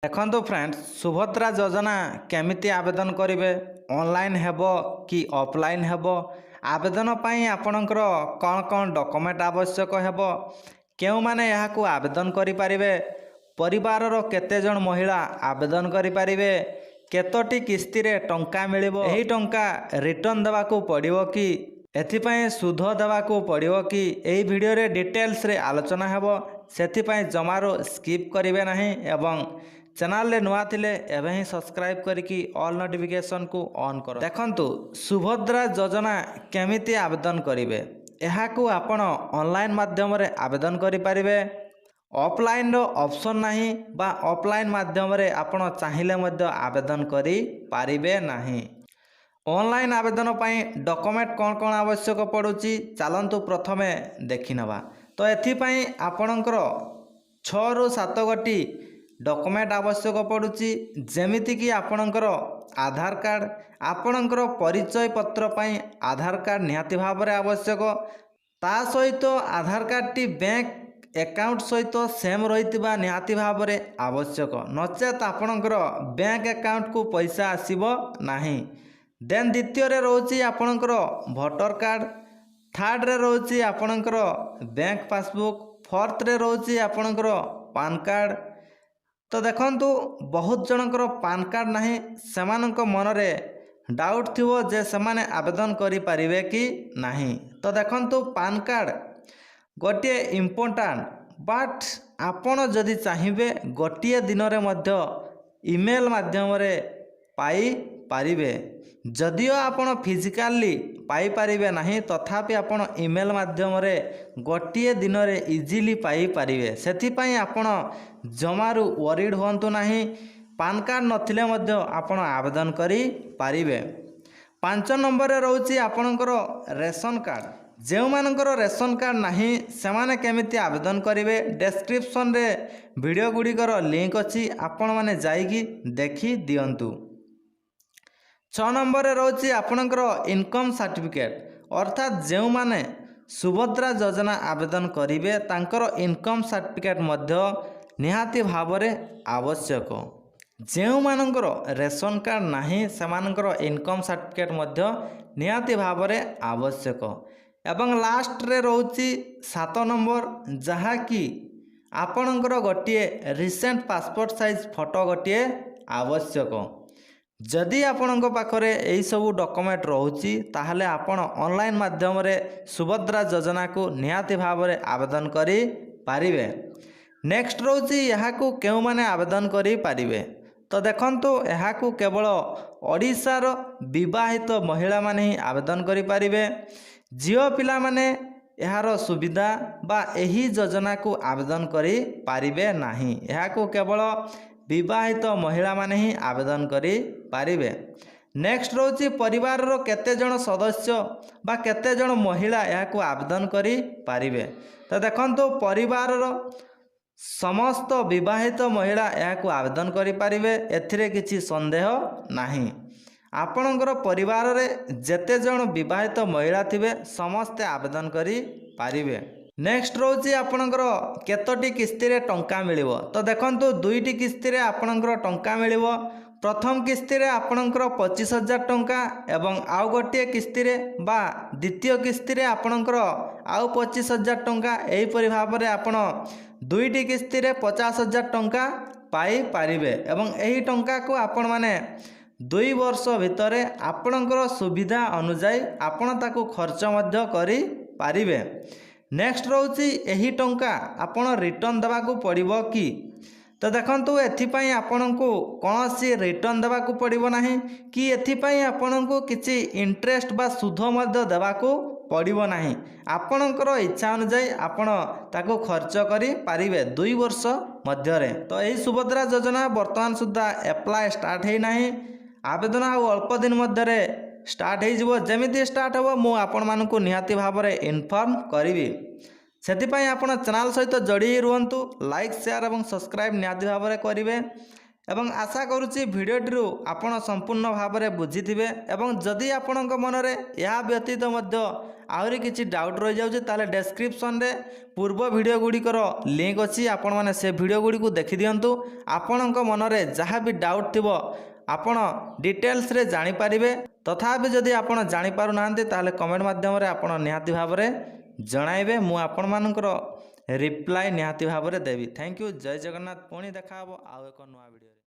ଦେଖନ୍ତୁ ଫ୍ରେଣ୍ଡସ୍, ସୁଭଦ୍ରା ଯୋଜନା କେମିତି ଆବେଦନ କରିବେ? ଅନଲାଇନ୍ ହେବ କି ଅଫଲାଇନ୍ ହେବ? ଆବେଦନ ପାଇଁ ଆପଣଙ୍କର କ'ଣ କ'ଣ ଡକୁମେଣ୍ଟ ଆବଶ୍ୟକ ହେବ? କେଉଁମାନେ ଏହାକୁ ଆବେଦନ କରିପାରିବେ? ପରିବାରର କେତେଜଣ ମହିଳା ଆବେଦନ କରିପାରିବେ? କେତୋଟି କିସ୍ତିରେ ଟଙ୍କା ମିଳିବ? ଏହି ଟଙ୍କା ରିଟର୍ଣ୍ଣ ଦେବାକୁ ପଡ଼ିବ କି? ଏଥିପାଇଁ ସୁଧ ଦେବାକୁ ପଡ଼ିବ କି? ଏହି ଭିଡ଼ିଓରେ ଡିଟେଲ୍ସରେ ଆଲୋଚନା ହେବ, ସେଥିପାଇଁ ଜମାରୁ ସ୍କିପ୍ କରିବେ ନାହିଁ ଏବଂ ଚ୍ୟାନେଲରେ ନୂଆ ଥିଲେ ଏବେ ହିଁ ସବସ୍କ୍ରାଇବ୍ କରିକି ଅଲ୍ ନୋଟିଫିକେସନକୁ ଅନ୍ କର। ଦେଖନ୍ତୁ, ସୁଭଦ୍ରା ଯୋଜନା କେମିତି ଆବେଦନ କରିବେ? ଏହାକୁ ଆପଣ ଅନଲାଇନ୍ ମାଧ୍ୟମରେ ଆବେଦନ କରିପାରିବେ। ଅଫଲାଇନ୍ର ଅପସନ୍ ନାହିଁ ବା ଅଫଲାଇନ୍ ମାଧ୍ୟମରେ ଆପଣ ଚାହିଁଲେ ମଧ୍ୟ ଆବେଦନ କରିପାରିବେ ନାହିଁ। ଅନଲାଇନ୍ ଆବେଦନ ପାଇଁ ଡକୁମେଣ୍ଟ କ'ଣ କ'ଣ ଆବଶ୍ୟକ ପଡ଼ୁଛି ଚାଲନ୍ତୁ ପ୍ରଥମେ ଦେଖିନେବା। ତ ଏଥିପାଇଁ ଆପଣଙ୍କର 6ରୁ 7 ଗୋଟି ଡକୁମେଣ୍ଟ ଆବଶ୍ୟକ ପଡ଼ୁଛି, ଯେମିତିକି ଆପଣଙ୍କର ଆଧାର କାର୍ଡ଼। ଆପଣଙ୍କର ପରିଚୟ ପତ୍ର ପାଇଁ ଆଧାର କାର୍ଡ଼ ନିହାତି ଭାବରେ ଆବଶ୍ୟକ। ତା ସହିତ ଆଧାର କାର୍ଡ଼ଟି ବ୍ୟାଙ୍କ ଆକାଉଣ୍ଟ ସହିତ ସେମ୍ ରହିଥିବା ନିହାତି ଭାବରେ ଆବଶ୍ୟକ, ନଚେତ୍ ଆପଣଙ୍କର ବ୍ୟାଙ୍କ ଆକାଉଣ୍ଟକୁ ପଇସା ଆସିବ ନାହିଁ। ଦେନ୍ ଦ୍ୱିତୀୟରେ ରହୁଛି ଆପଣଙ୍କର ଭୋଟର କାର୍ଡ଼, ଥାର୍ଡ଼ରେ ରହୁଛି ଆପଣଙ୍କର ବ୍ୟାଙ୍କ ପାସବୁକ୍, ଫୋର୍ଥରେ ରହୁଛି ଆପଣଙ୍କର ପାନ୍ କାର୍ଡ଼। ତ ଦେଖନ୍ତୁ, ବହୁତ ଜଣଙ୍କର ପାନ୍ କାର୍ଡ଼ ନାହିଁ, ସେମାନଙ୍କ ମନରେ ଡାଉଟ୍ ଥିବ ଯେ ସେମାନେ ଆବେଦନ କରିପାରିବେ କି ନାହିଁ। ତ ଦେଖନ୍ତୁ, ପାନ୍ କାର୍ଡ଼ ଗୋଟିଏ ଇମ୍ପୋର୍ଟାଣ୍ଟ, ବଟ୍ ଆପଣ ଯଦି ଚାହିଁବେ ଗୋଟିଏ ଦିନରେ ମଧ୍ୟ ଇମେଲ୍ ମାଧ୍ୟମରେ ପାଇପାରିବେ। ଯଦିଓ ଆପଣ ଫିଜିକାଲି ପାଇପାରିବେ ନାହିଁ, ତଥାପି ଆପଣ ଇମେଲ୍ ମାଧ୍ୟମରେ ଗୋଟିଏ ଦିନରେ ଇଜିଲି ପାଇପାରିବେ। ସେଥିପାଇଁ ଆପଣ ଜମାରୁ ୱରିଡ୍ ହୁଅନ୍ତୁ ନାହିଁ। ପାନ୍ କାର୍ଡ଼ ନଥିଲେ ମଧ୍ୟ ଆପଣ ଆବେଦନ କରିପାରିବେ। 5 ନମ୍ବରରେ ରହୁଛି ଆପଣଙ୍କର ରେସନ କାର୍ଡ଼। ଯେଉଁମାନଙ୍କର ରେସନ କାର୍ଡ଼ ନାହିଁ ସେମାନେ କେମିତି ଆବେଦନ କରିବେ? ଡେସ୍କ୍ରିପସନରେ ଭିଡ଼ିଓ ଗୁଡ଼ିକର ଲିଙ୍କ ଅଛି, ଆପଣମାନେ ଯାଇକି ଦେଖି ଦିଅନ୍ତୁ। 6 ନମ୍ବରରେ ରହୁଛି ଆପଣଙ୍କର ଇନକମ୍ ସାର୍ଟିଫିକେଟ୍, ଅର୍ଥାତ୍ ଯେଉଁମାନେ ସୁଭଦ୍ରା ଯୋଜନା ଆବେଦନ କରିବେ ତାଙ୍କର ଇନକମ୍ ସାର୍ଟିଫିକେଟ୍ ମଧ୍ୟ ନିହାତି ଭାବରେ ଆବଶ୍ୟକ। ଯେଉଁମାନଙ୍କର ରେସନ କାର୍ଡ଼ ନାହିଁ ସେମାନଙ୍କର ଇନକମ୍ ସାର୍ଟିଫିକେଟ୍ ମଧ୍ୟ ନିହାତି ଭାବରେ ଆବଶ୍ୟକ। ଏବଂ ଲାଷ୍ଟରେ ରହୁଛି 7 ନମ୍ବର, ଯାହାକି ଆପଣଙ୍କର ଗୋଟିଏ ରିସେଣ୍ଟ ପାସପୋର୍ଟ ସାଇଜ୍ ଫଟୋ ଗୋଟିଏ ଆବଶ୍ୟକ। ଯଦି ଆପଣଙ୍କ ପାଖରେ ଏହିସବୁ ଡକୁମେଣ୍ଟ ରହୁଛି ତାହେଲେ ଆପଣ ଅନଲାଇନ୍ ମାଧ୍ୟମରେ ସୁଭଦ୍ରା ଯୋଜନାକୁ ନିହାତି ଭାବରେ ଆବେଦନ କରିପାରିବେ। ନେକ୍ସଟ ରହୁଛି ଏହାକୁ କେଉଁମାନେ ଆବେଦନ କରିପାରିବେ? ତ ଦେଖନ୍ତୁ, ଏହାକୁ କେବଳ ଓଡ଼ିଶାର ବିବାହିତ ମହିଳାମାନେ ହିଁ ଆବେଦନ କରିପାରିବେ। ଝିଅ ପିଲାମାନେ ଏହାର ସୁବିଧା ବା ଏହି ଯୋଜନାକୁ ଆବେଦନ କରିପାରିବେ ନାହିଁ। ଏହାକୁ କେବଳ ବିବାହିତ ମହିଳାମାନେ ହିଁ ଆବେଦନ କରିପାରିବେ। ନେକ୍ସଟ ରହୁଛି ପରିବାରର କେତେଜଣ ସଦସ୍ୟ ବା କେତେଜଣ ମହିଳା ଏହାକୁ ଆବେଦନ କରିପାରିବେ? ତ ଦେଖନ୍ତୁ, ପରିବାରର ସମସ୍ତ ବିବାହିତ ମହିଳା ଏହାକୁ ଆବେଦନ କରିପାରିବେ, ଏଥିରେ କିଛି ସନ୍ଦେହ ନାହିଁ। ଆପଣଙ୍କର ପରିବାରରେ ଯେତେ ଜଣ ବିବାହିତ ମହିଳା ଥିବେ ସମସ୍ତେ ଆବେଦନ କରିପାରିବେ। ନେକ୍ସଟ ରହୁଛି ଆପଣଙ୍କର କେତୋଟି କିସ୍ତିରେ ଟଙ୍କା ମିଳିବ? ତ ଦେଖନ୍ତୁ, 2ଟି କିସ୍ତିରେ ଆପଣଙ୍କର ଟଙ୍କା ମିଳିବ। ପ୍ରଥମ କିସ୍ତିରେ ଆପଣଙ୍କର 25,000 ଟଙ୍କା ଏବଂ ଆଉ ଗୋଟିଏ କିସ୍ତିରେ ବା ଦ୍ୱିତୀୟ କିସ୍ତିରେ ଆପଣଙ୍କର ଆଉ 25,000 ଟଙ୍କା। ଏହିପରି ଭାବରେ ଆପଣ 2ଟି କିସ୍ତିରେ 50,000 ଟଙ୍କା ପାଇପାରିବେ ଏବଂ ଏହି ଟଙ୍କାକୁ ଆପଣମାନେ 2 ବର୍ଷ ଭିତରେ ଆପଣଙ୍କର ସୁବିଧା ଅନୁଯାୟୀ ଆପଣ ତାକୁ ଖର୍ଚ୍ଚ ମଧ୍ୟ କରିପାରିବେ। ନେକ୍ସଟ ରହୁଛି ଏହି ଟଙ୍କା ଆପଣ ରିଟର୍ଣ୍ଣ ଦେବାକୁ ପଡ଼ିବ କି? ତ ଦେଖନ୍ତୁ, ଏଥିପାଇଁ ଆପଣଙ୍କୁ କୌଣସି ରିଟର୍ଣ୍ଣ ଦେବାକୁ ପଡ଼ିବ ନାହିଁ କି ଏଥିପାଇଁ ଆପଣଙ୍କୁ କିଛି ଇଣ୍ଟରେଷ୍ଟ ବା ସୁଧ ମଧ୍ୟ ଦେବାକୁ ପଡ଼ିବ ନାହିଁ। ଆପଣଙ୍କର ଇଚ୍ଛା ଅନୁଯାୟୀ ଆପଣ ତାକୁ ଖର୍ଚ୍ଚ କରିପାରିବେ 2 ବର୍ଷ ମଧ୍ୟରେ। ତ ଏହି ସୁଭଦ୍ରା ଯୋଜନା ବର୍ତ୍ତମାନ ସୁଦ୍ଧା ଆପ୍ଲାଏ ଷ୍ଟାର୍ଟ ହେଇନାହିଁ। ଆବେଦନ ଆଉ ଅଳ୍ପ ଦିନ ମଧ୍ୟରେ ଷ୍ଟାର୍ଟ ହେଇଯିବ। ଯେମିତି ଷ୍ଟାର୍ଟ ହେବ ମୁଁ ଆପଣମାନଙ୍କୁ ନିହାତି ଭାବରେ ଇନଫର୍ମ କରିବି। ସେଥିପାଇଁ ଆପଣ ଚ୍ୟାନେଲ ସହିତ ଯୋଡ଼ି ରୁହନ୍ତୁ। ଲାଇକ୍, ସେୟାର ଏବଂ ସବସ୍କ୍ରାଇବ୍ ନିହାତି ଭାବରେ କରିବେ ଏବଂ ଆଶା କରୁଛି ଭିଡ଼ିଓଟିରୁ ଆପଣ ସମ୍ପୂର୍ଣ୍ଣ ଭାବରେ ବୁଝିଥିବେ। ଏବଂ ଯଦି ଆପଣଙ୍କ ମନରେ ଏହା ବ୍ୟତୀତ ମଧ୍ୟ ଆହୁରି କିଛି ଡାଉଟ୍ ରହିଯାଉଛି ତାହେଲେ ଡେସ୍କ୍ରିପସନରେ ପୂର୍ବ ଭିଡ଼ିଓ ଗୁଡ଼ିକର ଲିଙ୍କ୍ ଅଛି, ଆପଣମାନେ ସେ ଭିଡ଼ିଓ ଗୁଡ଼ିକୁ ଦେଖିଦିଅନ୍ତୁ। ଆପଣଙ୍କ ମନରେ ଯାହା ବି ଡାଉଟ୍ ଥିବ ଆପଣ ଡିଟେଲ୍ସରେ ଜାଣିପାରିବେ। ତଥାପି ଯଦି ଆପଣ ଜାଣିପାରୁନାହାନ୍ତି ତାହେଲେ କମେଣ୍ଟ ମାଧ୍ୟମରେ ଆପଣ ନିହାତି ଭାବରେ ଜଣାଇବେ, ମୁଁ ଆପଣମାନଙ୍କର ରିପ୍ଲାଏ ନିହାତି ଭାବରେ ଦେବି। ଥ୍ୟାଙ୍କ ୟୁ, ଜୟ ଜଗନ୍ନାଥ। ପୁଣି ଦେଖା ହେବ ଆଉ ଏକ ନୂଆ ଭିଡ଼ିଓରେ।